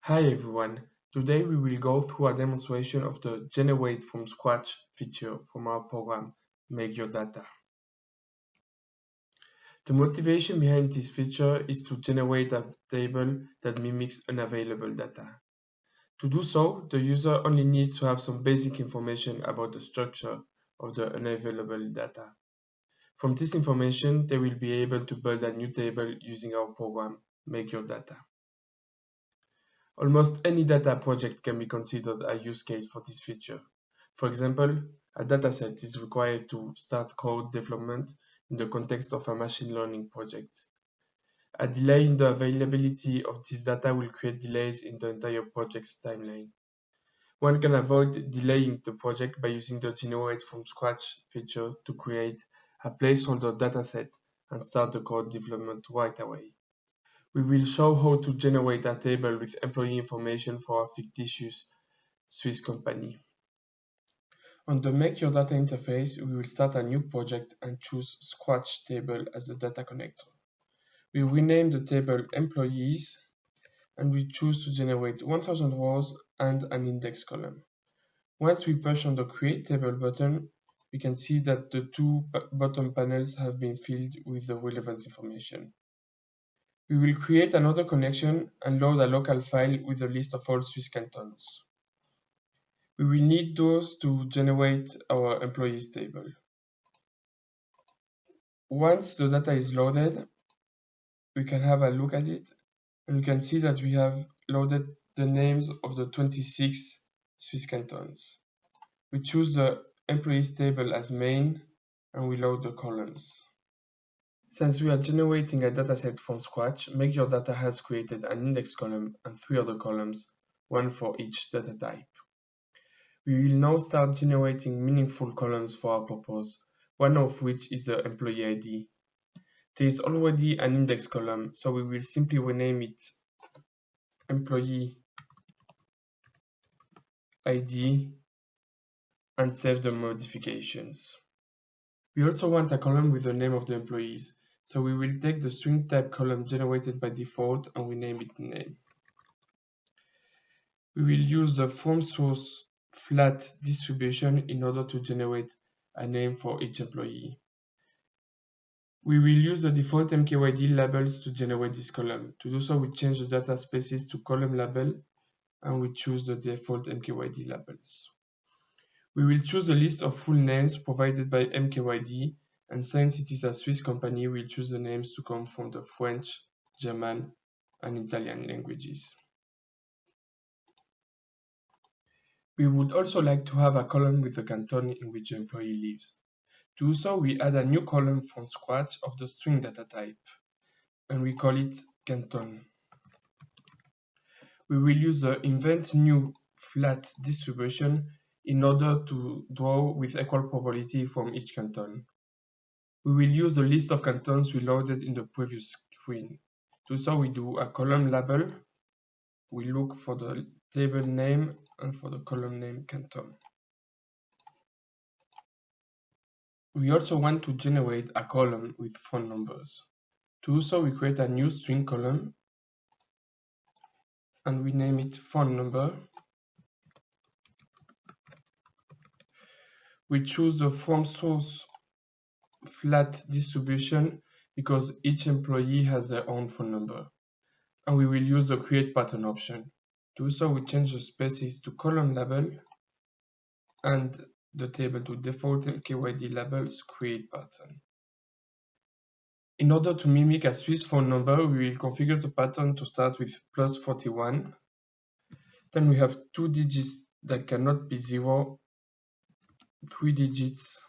Hi everyone, today we will go through a demonstration of the Generate from Scratch feature from our program, Make Your Data. The motivation behind this feature is to generate a table that mimics unavailable data. To do so, the user only needs to have some basic information about the structure of the unavailable data. From this information, they will be able to build a new table using our program, Make Your Data. Almost any data project can be considered a use case for this feature. For example, a dataset is required to start code development in the context of a machine learning project. A delay in the availability of this data will create delays in the entire project's timeline. One can avoid delaying the project by using the Generate from Scratch feature to create a placeholder dataset and start the code development right away. We will show how to generate a table with employee information for a fictitious Swiss company. On the Make Your Data interface, we will start a new project and choose Scratch Table as the data connector. We rename the table Employees and we choose to generate 1000 rows and an index column. Once we push on the Create Table button, we can see that the two bottom panels have been filled with the relevant information. We will create another connection and load a local file with a list of all Swiss cantons. We will need those to generate our employees table. Once the data is loaded, we can have a look at it and we can see that we have loaded the names of the 26 Swiss cantons. We choose the employees table as main and we load the columns. Since we are generating a dataset from scratch, Make Your Data has created an index column and 3 other columns, one for each data type. We will now start generating meaningful columns for our purpose, one of which is the employee ID. There is already an index column, so we will simply rename it employee ID and save the modifications. We also want a column with the name of the employees, so we will take the string type column generated by default and rename it name. We will use the from source flat distribution in order to generate a name for each employee. We will use the default MKYD labels to generate this column. To do so, we change the data spaces to column label and we choose the default MKYD labels. We will choose the list of full names provided by MKYD, and since it is a Swiss company, we'll choose the names to come from the French, German, and Italian languages. We would also like to have a column with the canton in which the employee lives. To do so, we add a new column from scratch of the string data type, and we call it canton. We will use the invent new flat distribution in order to draw with equal probability from each canton. We will use the list of cantons we loaded in the previous screen. To do so, we do a column label. We look for the table name and for the column name canton. We also want to generate a column with phone numbers. To do so, we create a new string column and we name it phone number. We choose the from source flat distribution because each employee has their own phone number. And we will use the create pattern option. To do so, we change the spaces to column label and the table to default MKYD labels create pattern. In order to mimic a Swiss phone number, we will configure the pattern to start with +41. Then we have 2 digits that cannot be 0, 3 digits,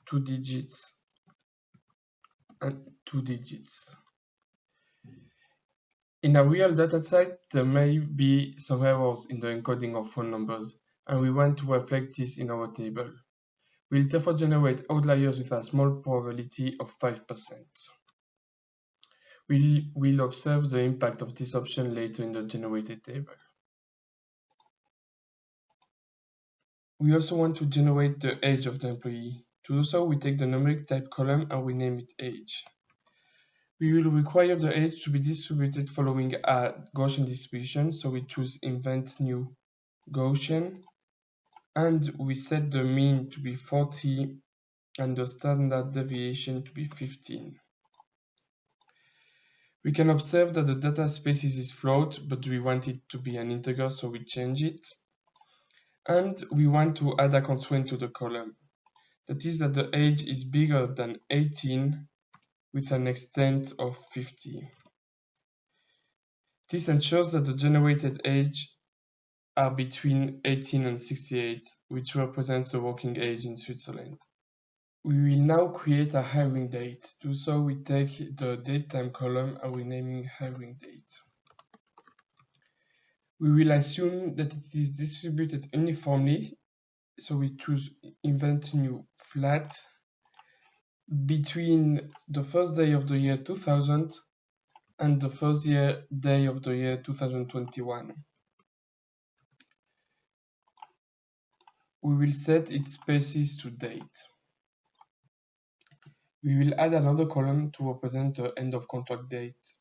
2 digits, and 2 digits. In a real dataset, there may be some errors in the encoding of phone numbers, and we want to reflect this in our table. We'll therefore generate outliers with a small probability of 5%. We'll observe the impact of this option later in the generated table. We also want to generate the age of the employee. To do so, we take the numeric type column and we name it age. We will require the age to be distributed following a Gaussian distribution, so we choose invent new Gaussian, and we set the mean to be 40 and the standard deviation to be 15. We can observe that the data species is float, but we want it to be an integer, so we change it. And we want to add a constraint to the column. That is that the age is bigger than 18 with an extent of 50. This ensures that the generated age are between 18 and 68, which represents the working age in Switzerland. We will now create a hiring date. To do so, we take the date-time column and we name it hiring date. We will assume that it is distributed uniformly, so we choose invent new flat between the first day of the year 2000 and the first day of the year 2021. We will set its spaces to date. We will add another column to represent the end of contract date.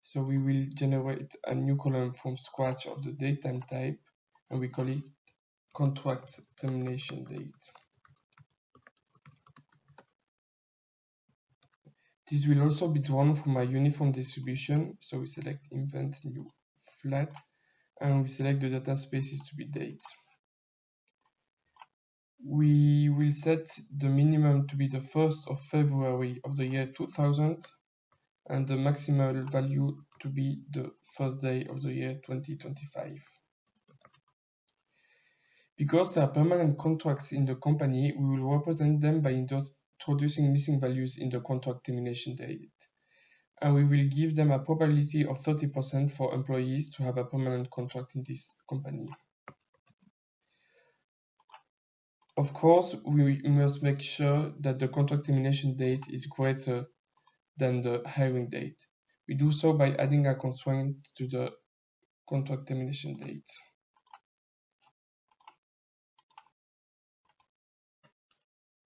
So we will generate a new column from scratch of the date time type, and we call it contract termination date. This will also be drawn from a uniform distribution, so we select invent new flat, and we select the data spaces to be date. We will set the minimum to be the 1st of February of the year 2000 and the maximal value to be the first day of the year 2025. Because there are permanent contracts in the company, we will represent them by introducing missing values in the contract termination date. And we will give them a probability of 30% for employees to have a permanent contract in this company. Of course, we must make sure that the contract termination date is greater than the hiring date. We do so by adding a constraint to the contract termination date.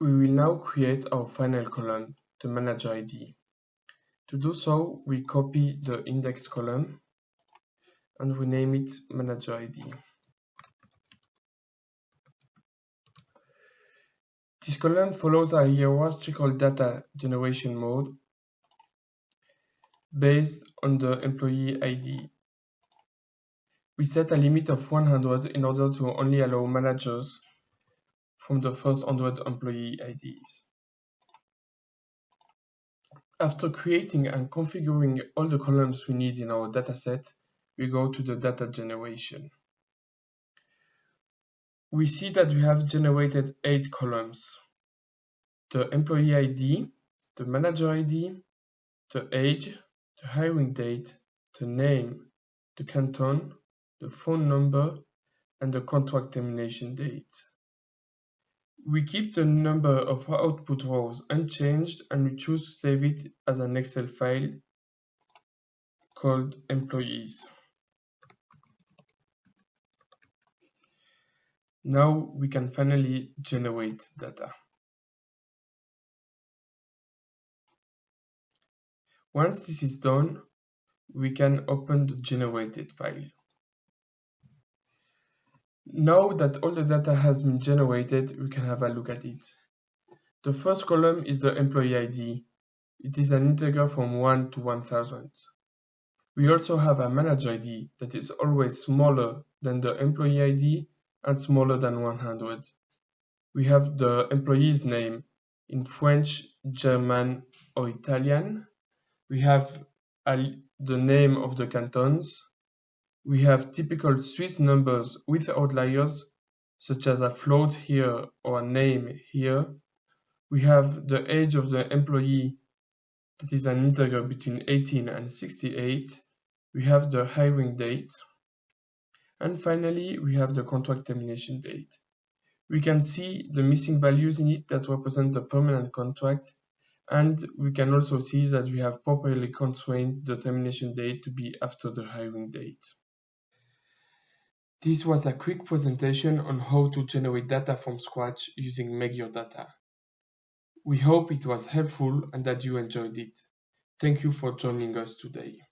We will now create our final column, the manager ID. To do so, we copy the index column and we name it manager ID. This column follows a hierarchical data generation mode based on the employee ID. We set a limit of 100 in order to only allow managers from the first 100 employee IDs. After creating and configuring all the columns we need in our dataset, we go to the data generation. We see that we have generated 8 columns: the employee ID, the manager ID, the age, the hiring date, the name, the canton, the phone number, and the contract termination date. We keep the number of output rows unchanged and we choose to save it as an Excel file called employees. Now we can finally generate data. Once this is done, we can open the generated file. Now that all the data has been generated, we can have a look at it. The first column is the employee ID. It is an integer from 1 to 1000. We also have a manager ID that is always smaller than the employee ID and smaller than 100. We have the employee's name in French, German, or Italian. We have the name of the cantons. We have typical Swiss numbers with outliers, such as a float here or a name here. We have the age of the employee, that is an integer between 18 and 68. We have the hiring date. And finally, we have the contract termination date. We can see the missing values in it that represent the permanent contract, and we can also see that we have properly constrained the termination date to be after the hiring date. This was a quick presentation on how to generate data from scratch using Make Your Data. We hope it was helpful and that you enjoyed it. Thank you for joining us today.